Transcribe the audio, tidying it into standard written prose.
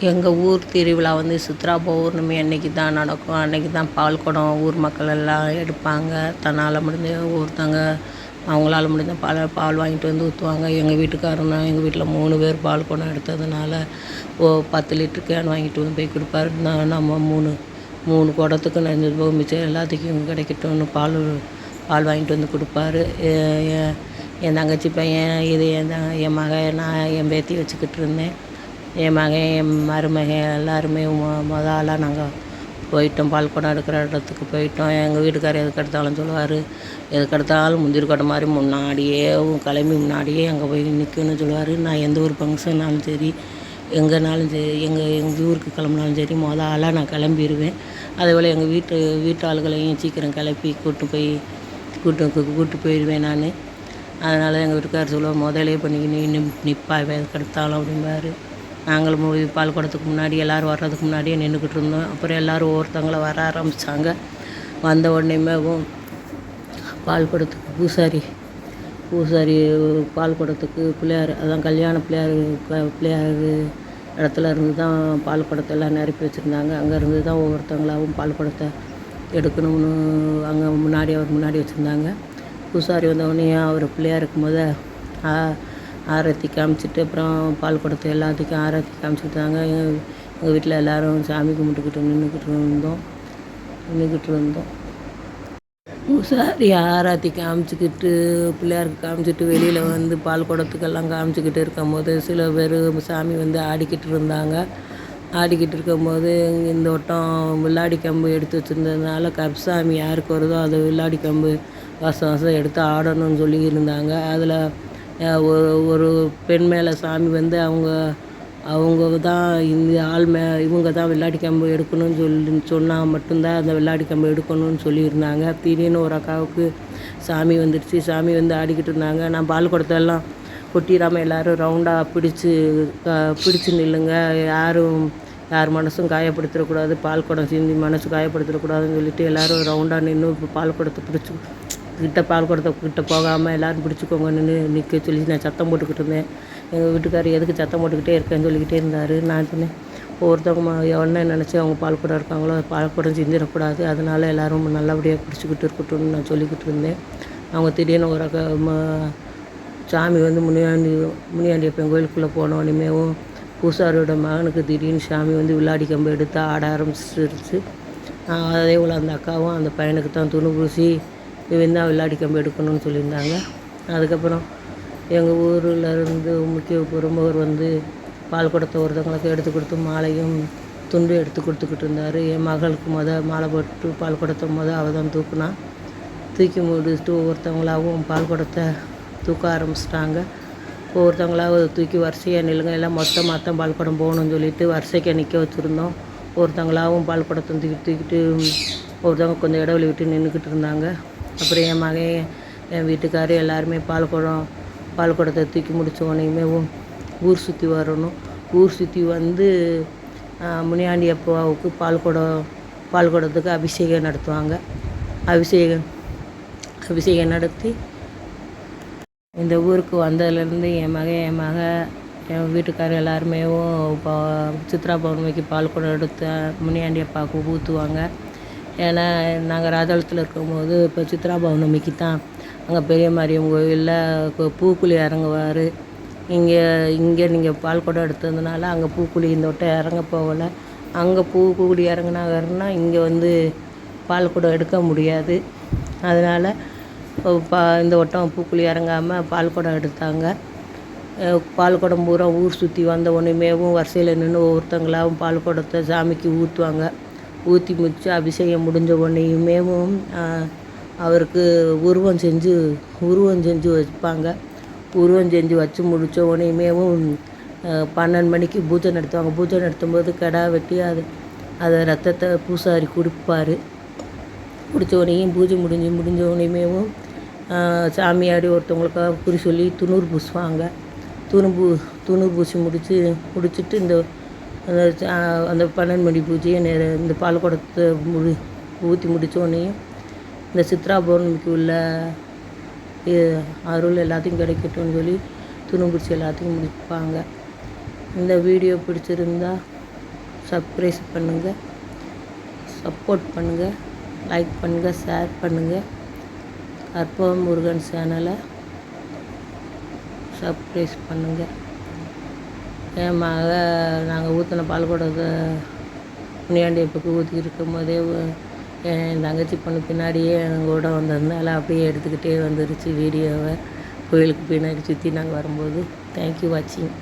எங்கள் ஊர் திருவிழா வந்து சித்ரா பௌர்ணமி அன்னைக்கு தான் நடக்கும். அன்னைக்கு தான் பால் குடம் ஊர் மக்கள் எல்லாம் எடுப்பாங்க. தன்னால் முடிஞ்ச ஒருத்தங்க அவங்களால முடிஞ்ச பால் வாங்கிட்டு வந்து ஊற்றுவாங்க. எங்கள் வீட்டுக்காரனா எங்கள் வீட்டில் 3 பேர் பால் குடம் எடுத்ததுனால 10 லிட்டர் கேன் வாங்கிட்டு வந்து போய் கொடுப்பாரு. நம்ம 3 குடத்துக்கு நிறைஞ்சது போக மிச்சம் எல்லாத்துக்கும் கிடைக்கட்டும்னு பால் வாங்கிட்டு வந்து கொடுப்பாரு. என் தங்கச்சி பையன் இது என் மகன் நான் என் பேத்தி வச்சுக்கிட்டு இருந்தேன். என் மகன் என் மருமகன் எல்லாருமே ஆளாக நாங்கள் போயிட்டோம். பால் குடம் எடுக்கிற இடத்துக்கு போயிட்டோம். எங்கள் வீட்டுக்காரர் எதுக்கு எடுத்தாலும் சொல்லுவார், எதுக்கு எடுத்தாலும் முந்திரி கொட்டை மாதிரி முன்னாடியே அங்கே போய் நிற்கணும்னு சொல்லுவார். நான் எந்த ஒரு ஃபங்க்ஷன்னாலும் சரி, எங்கேனாலும் சரி, எங்கள் ஊருக்கு கிளம்புனாலும் சரி ஆளாக நான் கிளம்பிடுவேன். அதேபோல் எங்கள் வீட்டு ஆளுகளையும் சீக்கிரம் கிளப்பி கூட்டு போயிடுவேன் நான். அதனால் எங்கள் வீட்டுக்காரர் சொல்லுவார், முதலே பண்ணி நிற்பா எதுக்கு எடுத்தாலும் அப்படிம்பாரு. நாங்களும் பால் குடத்துக்கு முன்னாடி எல்லோரும் வர்றதுக்கு முன்னாடியே நின்றுக்கிட்டு இருந்தோம். அப்புறம் எல்லோரும் ஒவ்வொருத்தங்கள வர ஆரம்பித்தாங்க. வந்த உடனேமே பால் குடத்துக்கு பூசாரி பால் குடத்துக்கு பிள்ளையார், அதான் கல்யாண பிள்ளையார் இடத்துல இருந்து தான் பால் குடத்தை எல்லாம் நிரப்பி வச்சுருந்தாங்க. அங்கேருந்து தான் ஒவ்வொருத்தங்களாகவும் பால் குடத்தை எடுக்கணும்னு அங்கே அவர் முன்னாடி வச்சுருந்தாங்க. பூசாரி வந்தவொடனே அவர் பிள்ளையாருக்கு ஆரத்தி காமிச்சிட்டு அப்புறம் பால் குடத்தை எல்லாத்துக்கும் ஆரத்தி காமிச்சிட்டாங்க. எங்கள் வீட்டில் எல்லோரும் சாமி கும்பிட்டுக்கிட்டு நின்றுக்கிட்டு இருந்தோம். பூசாரி ஆராத்தி காமிச்சிக்கிட்டு பிள்ளையாருக்கு காமிச்சிட்டு வெளியில் வந்து பால் குடத்துக்கெல்லாம் காமிச்சிக்கிட்டு இருக்கும்போது சில பேர் சாமி வந்து ஆடிக்கிட்டு இருக்கும்போது இந்த வட்டம் வில்லாடி கம்பு எடுத்து வச்சுருந்ததுனால கருப்சாமி யாருக்கு வருதோ அது வில்லாடி கம்பு வருஷம் எடுத்து ஆடணும்னு சொல்லி இருந்தாங்க. அதில் ஒரு பெண் மேலே சாமி வந்து அவங்க தான் இந்த இவங்க தான் வெள்ளாடி கம்பு எடுக்கணும்னு சொன்னால் மட்டும்தான் அந்த வெள்ளாடி கம்பு எடுக்கணும்னு சொல்லியிருந்தாங்க. திடீர்னு ஒரு அக்காவுக்கு சாமி வந்துடுச்சு. சாமி வந்து ஆடிக்கிட்டு இருந்தாங்க. நான் பால் குடத்தெல்லாம் கொட்டிடாமல் எல்லோரும் ரவுண்டாக பிடிச்சி நில்லுங்க, யார் மனசும் காயப்படுத்திடக்கூடாது, பால் குடம் சிந்தி மனசு காயப்படுத்திடக்கூடாதுன்னு சொல்லிட்டு எல்லோரும் ரவுண்டாக நின்று பால் குடத்தை பால் குடத்தை கிட்ட போகாமல் எல்லோரும் பிடிச்சிக்கோங்க நிற்க சொல்லி நான் சத்தம் போட்டுக்கிட்டு இருந்தேன். எங்கள் வீட்டுக்காரர் எதுக்கு சத்தம் போட்டுக்கிட்டே இருக்கேன்னு சொல்லிக்கிட்டே இருந்தார். நான் சொன்னேன், ஒவ்வொருத்தவங்க எவ்வளோ நினச்சி அவங்க பால் குடம் இருக்காங்களோ பால் குடம் சிந்திடக்கூடாது, அதனால் எல்லோரும் நல்லபடியாக பிடிச்சிக்கிட்டு இருக்கட்டும்னு நான் சொல்லிக்கிட்டு இருந்தேன். அவங்க திடீர்னு ஒரு சாமி வந்து முனியாண்டியப்பன் கோயிலுக்குள்ளே போனோடனேவும் பூசாரியோட மகனுக்கு திடீர்னு சாமி வந்து வில்லாடி கம்பு எடுத்து ஆட ஆரம்பிச்சிருச்சு. அதே போல் அந்த அக்காவும் அந்த பையனுக்கு தான் துணி பூசி இவன் தான் வில்லாடி கம்பு எடுக்கணும்னு சொல்லியிருந்தாங்க. அதுக்கப்புறம் எங்கள் ஊரில் இருந்து முக்கிய பிரமுகர் வந்து பால் குடத்தை ஒருத்தவங்களுக்கு எடுத்து கொடுத்து மாலையும் துண்டு எடுத்து கொடுத்துக்கிட்டு இருந்தார். என் மகளுக்கு மாலை போட்டு பால் குடத்தை அவள் தான் தூக்கி முடிச்சுட்டு ஒவ்வொருத்தவங்களாகவும் பால் குடத்தை தூக்க ஆரம்பிச்சிட்டாங்க. ஒவ்வொருத்தவங்களாவது தூக்கி வரிசையாக நில்லுங்க, எல்லாம் மொத்தமாக தான் பால் குடம் போகணும்னு சொல்லிட்டு வரிசைக்கு நிற்க வச்சுருந்தோம். ஒருத்தவங்களாகவும் பால் குடத்தை தூக்கிட்டு ஒருத்தவங்க கொஞ்சம் இடைவெளி விட்டு நின்றுக்கிட்டு இருந்தாங்க. அப்புறம் என் மகன் என் வீட்டுக்காரர் எல்லாருமே பால் குடத்தை தூக்கி முடித்த உடனேயுமே ஊர் சுற்றி வரணும். ஊர் சுற்றி வந்து முனியாண்டி அப்பாவுக்கு பால் குடத்துக்கு அபிஷேகம் நடத்துவாங்க. அபிஷேகம் நடத்தி இந்த ஊருக்கு வந்ததுலேருந்து என் வீட்டுக்காரர் எல்லாருமே இப்போ சித்ரா பௌர்ணமிக்கு பால் குடம் எடுத்து முனியாண்டி அப்பாவுக்கு ஊற்றுவாங்க. ஏன்னா நாங்கள் ராஜாளத்தில் இருக்கும்போது இப்போ சித்ரா பௌர்ணமிக்கு தான் அங்கே பெரிய மாரியம் கோயிலில் பூக்குழி இறங்குவார். இங்கே நீங்கள் பால் குடம் எடுத்ததுனால அங்கே பூக்குழி இந்த வட்டம் இறங்க போகலை. அங்கே பூக்குழி இறங்குனாங்கன்னா இங்கே வந்து பால் குடம் எடுக்க முடியாது. அதனால் இந்த வட்டம் பூக்குழி இறங்காமல் பால் குடம் எடுத்தாங்க. பால் குடம் பூரா ஊர் சுற்றி வந்த உடனேமேவும் வரிசையில் நின்று ஒவ்வொருத்தங்களாகவும் பால் குடத்தை சாமிக்கு ஊற்றுவாங்க. ஊற்றி முடித்து அபிஷேகம் முடிஞ்ச உடனேயுமேவும் அவருக்கு உருவம் செஞ்சு வைப்பாங்க. உருவம் செஞ்சு வச்சு முடித்த உடனேயுமேவும் 12 மணிக்கு பூஜை நடத்துவாங்க. பூஜை நடத்தும்போது கிடா வெட்டி அதை ரத்தத்தை பூசாரி குடிப்பார். குடித்த உடனேயும் பூஜை முடிஞ்ச உடனேயுமேவும் சாமியாடி ஒருத்தவங்களுக்காக குறி சொல்லி துணூறு பூசுவாங்க. துணூறு பூசி முடிச்சுட்டு அந்த 12 மணி பூஜையை இந்த பால் குடத்தை ஊற்றி முடித்த உடனேயும் இந்த சித்ரா பௌர்ணமிக்கு உள்ள அருள் எல்லாத்தையும் கிடைக்கட்டும்னு சொல்லி துணு பிடிச்சி எல்லாத்தையும் முடிப்பாங்க. இந்த வீடியோ பிடிச்சிருந்தா சப்ஸ்கிரைப் பண்ணுங்கள், சப்போர்ட் பண்ணுங்கள், லைக் பண்ணுங்கள், ஷேர் பண்ணுங்கள். கற்பகம் முருகன் சேனலை சப்ஸ்கிரைப் பண்ணுங்கள். என் மக நாங்கள் ஊற்றின பால்குடத்தை முனியாண்டி அப்பக்கு ஊற்றி இருக்கும் போதே என் தங்கச்சி பொண்ணு பின்னாடியே எங்கள் கூட வந்ததுனால அப்படியே எடுத்துக்கிட்டே வந்துருச்சு வீடியோவை. கோயிலுக்கு பின்னாடி சுற்றி நாங்கள் வரும்போது. தேங்க்யூ வாட்சிங்.